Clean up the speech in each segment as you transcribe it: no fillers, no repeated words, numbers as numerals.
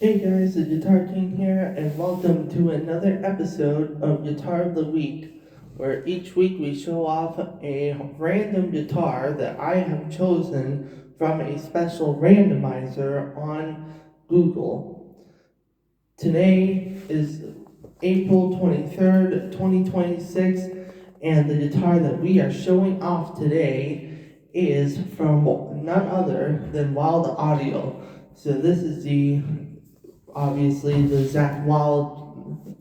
Hey guys, the Guitar King here, and welcome to another episode of Guitar of the Week, where each week we show off a random guitar that I have chosen from a special randomizer on Google. Today is April 23rd, 2026, and the guitar that we are showing off today is from none other than Wylde Audio. So this is obviously the Wylde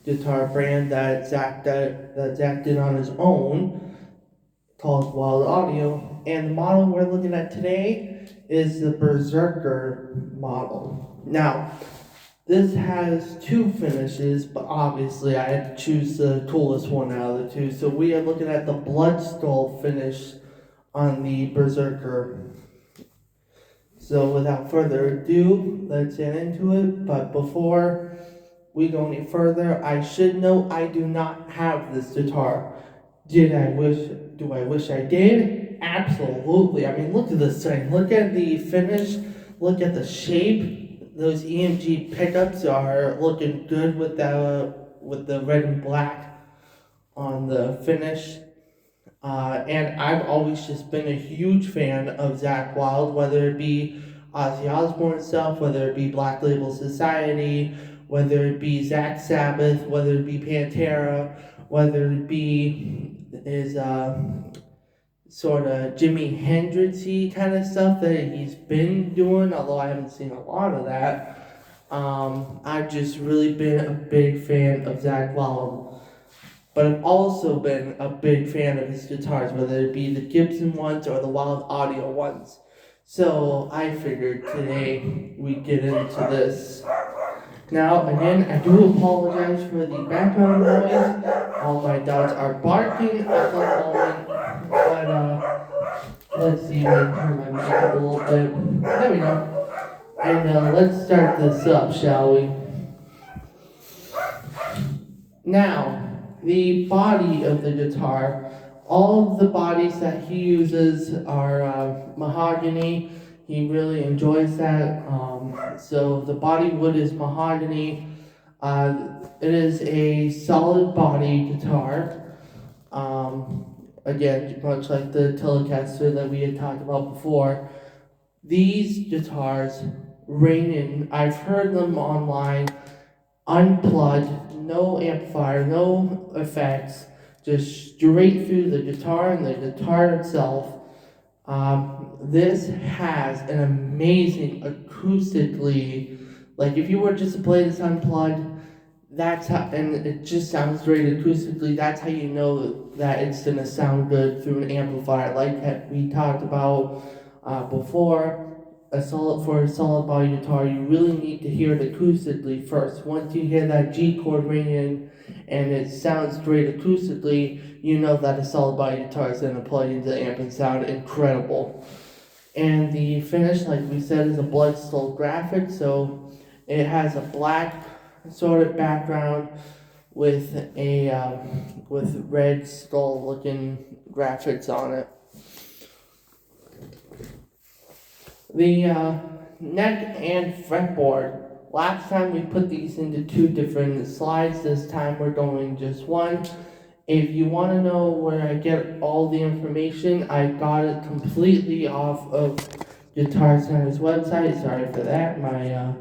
guitar brand that Zach did on his own, called Wylde Audio, and the model we're looking at today is the Berzerker model. Now, this has two finishes, but obviously I had to choose the coolest one out of the two. So we are looking at the Blood Skull finish on the Berzerker. So without further ado, let's get into it. But before we go any further, I should note I do not have this guitar. Do I wish I did? Absolutely. I mean, look at this thing. Look at the finish. Look at the shape. Those EMG pickups are looking good with the red and black on the finish. And I've always just been a huge fan of Zach Wylde, whether it be Ozzy Osbourne stuff, whether it be Black Label Society, whether it be Zach Sabbath, whether it be Pantera, whether it be his sort of Jimi Hendrixy kind of stuff that he's been doing, although I haven't seen a lot of that. I've just really been a big fan of Zach Wylde. But I've also been a big fan of his guitars, whether it be the Gibson ones or the Wylde Audio ones. So I figured today we'd get into this. Now, again, I do apologize for the background noise. All my dogs are barking at the moment. But let's see if I can turn my mic up a little bit. There we go. And let's start this up, shall we? Now, the body of the guitar, all of the bodies that he uses are mahogany. He really enjoys that. So the body wood is mahogany. It is a solid body guitar. Again, much like the Telecaster that we had talked about before. These guitars reign in, I've heard them online, unplugged, no amplifier, no effects, just straight through the guitar and the guitar itself. This has an amazing acoustically, like if you were just to play this unplugged, that's how, and it just sounds great acoustically, that's how you know that it's gonna sound good through an amplifier, like we talked about before. For a solid body guitar, you really need to hear it acoustically first. Once you hear that G chord ringing and it sounds great acoustically, you know that a solid body guitar is going to plug into the amp and sound incredible. And the finish, like we said, is a blood skull graphic, so it has a black sort of background with with red skull looking graphics on it. The neck and fretboard. Last time we put these into two different slides. This time we're going just one. If you want to know where I get all the information, I got it completely off of Guitar Center's website. Sorry for that. My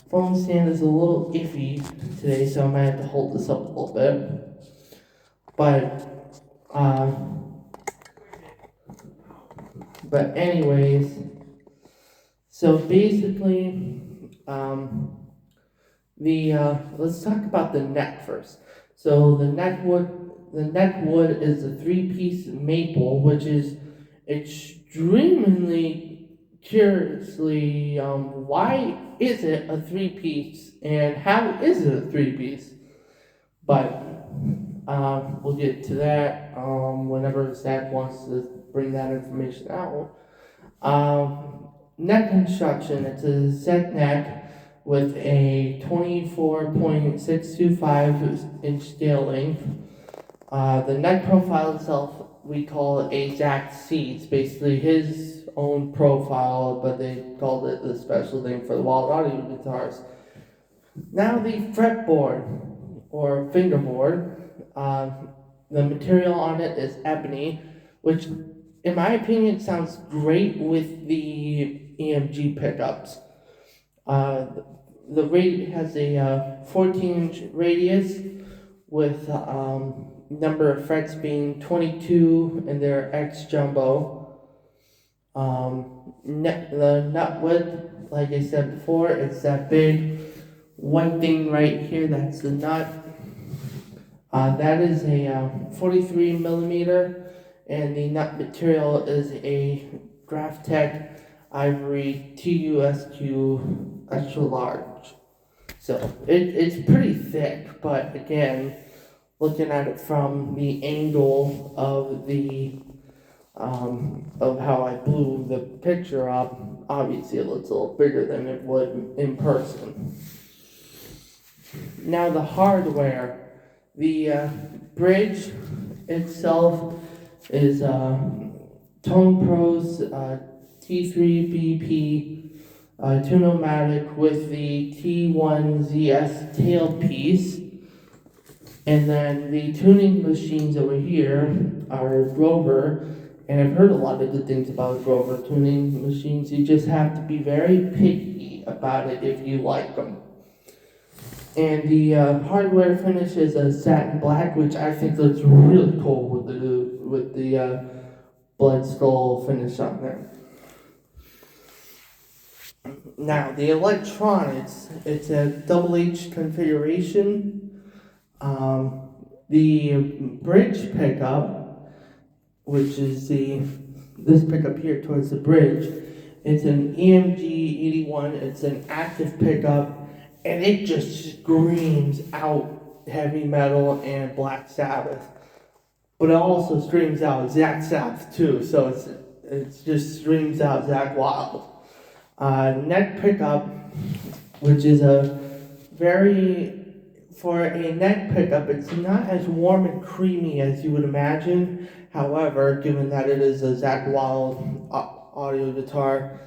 phone stand is a little iffy today, so I might have to hold this up a little bit. But anyways. So basically, let's talk about the neck first. So the neck wood is a 3-piece maple, which is extremely curiously. Why is it a 3-piece, and how is it a 3-piece? But we'll get to that whenever Zach wants to bring that information out. Neck construction, it's a set neck with a 24.625 inch scale length. The neck profile itself, we call it a Zach C. It's basically his own profile, but they called it the special name for the Wylde audio guitars. Now the fretboard or fingerboard, the material on it is ebony, which in my opinion sounds great with the EMG pickups. Uh, the rate has a 14-inch radius with number of frets being 22 and they're X jumbo. The nut width, like I said before, it's that big white thing right here, that's the nut. That is a 43 millimeter, and the nut material is a Graphtec Ivory TUSQ extra large. So it's pretty thick, but again, looking at it from the angle of the of how I blew the picture up, obviously it looks a little bigger than it would in person. Now the hardware, the bridge itself is Tone Pro's T3BP Tune-O-Matic with the T1ZS tailpiece. And then the tuning machines over here are Grover, and I've heard a lot of good things about Grover tuning machines. You just have to be very picky about it if you like them. And the hardware finish is a satin black, which I think looks really cool with the blood skull finish on there. Now the electronics, it's a double H configuration. The bridge pickup, which is this pickup here towards the bridge, it's an EMG 81. It's an active pickup, and it just screams out heavy metal and Black Sabbath. But it also screams out Zakk Sabbath too, so it just screams out Zakk Wylde. Neck pickup, which is for a neck pickup, it's not as warm and creamy as you would imagine. However, given that it is a Zakk Wylde audio guitar,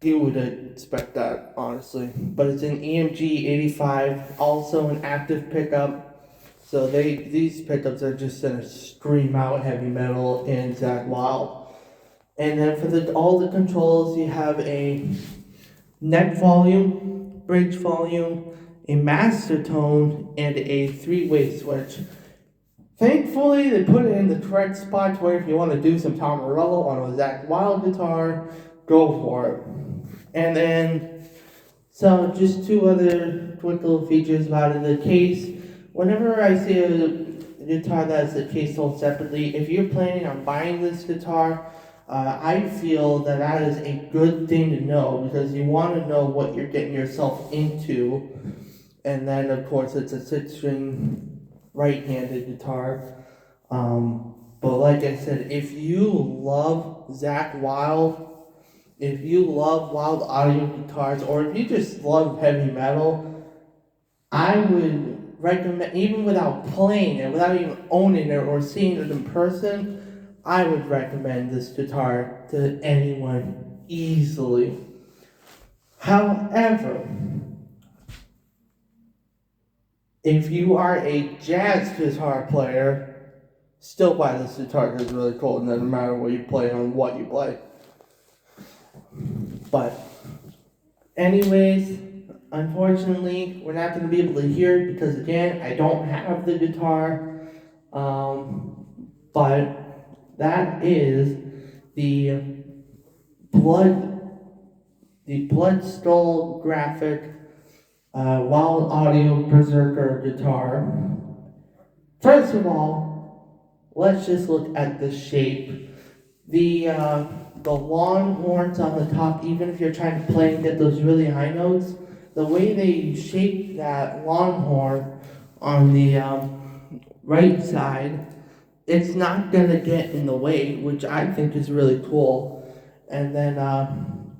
you would expect that, honestly. But it's an EMG 85, also an active pickup. So these pickups are just gonna scream out heavy metal and Zakk Wylde. And then for all the controls, you have a neck volume, bridge volume, a master tone, and a three-way switch. Thankfully, they put it in the correct spot where if you want to do some Tom Morello on a Zakk Wylde guitar, go for it. And then, so just two other quick little features about it. The case, whenever I see a guitar that has the case sold separately, if you're planning on buying this guitar, I feel that is a good thing to know, because you want to know what you're getting yourself into. And then, of course, it's a 6-string right-handed guitar. But like I said, if you love Zakk Wylde, if you love Wylde audio guitars, or if you just love heavy metal, I would recommend, even without playing it, without even owning it or seeing it in person, I would recommend this guitar to anyone easily. However, if you are a jazz guitar player, still buy this guitar because it's really cool. It doesn't matter what you play on, what you play. But, anyways, unfortunately, we're not going to be able to hear it because, again, I don't have the guitar. But that is the blood skull graphic Wylde Audio Berzerker guitar. First of all, let's just look at the shape. The long horns on the top, even if you're trying to play and get those really high notes, the way they shape that long horn on the right side, it's not going to get in the way, which I think is really cool. And then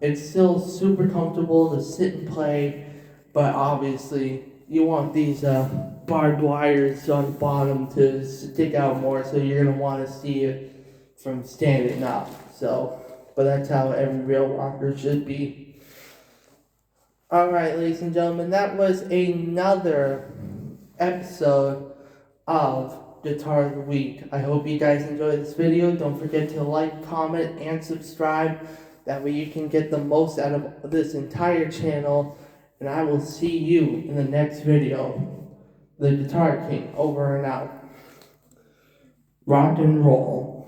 it's still super comfortable to sit and play, but obviously you want these barbed wires on the bottom to stick out more, so you're going to want to see it from standing up. So, but that's how every real rocker should be. Alright, ladies and gentlemen, that was another episode of Guitar of the Week. I hope you guys enjoyed this video. Don't forget to like, comment, and subscribe. That way you can get the most out of this entire channel. And I will see you in the next video. The Guitar King, over and out. Rock and roll.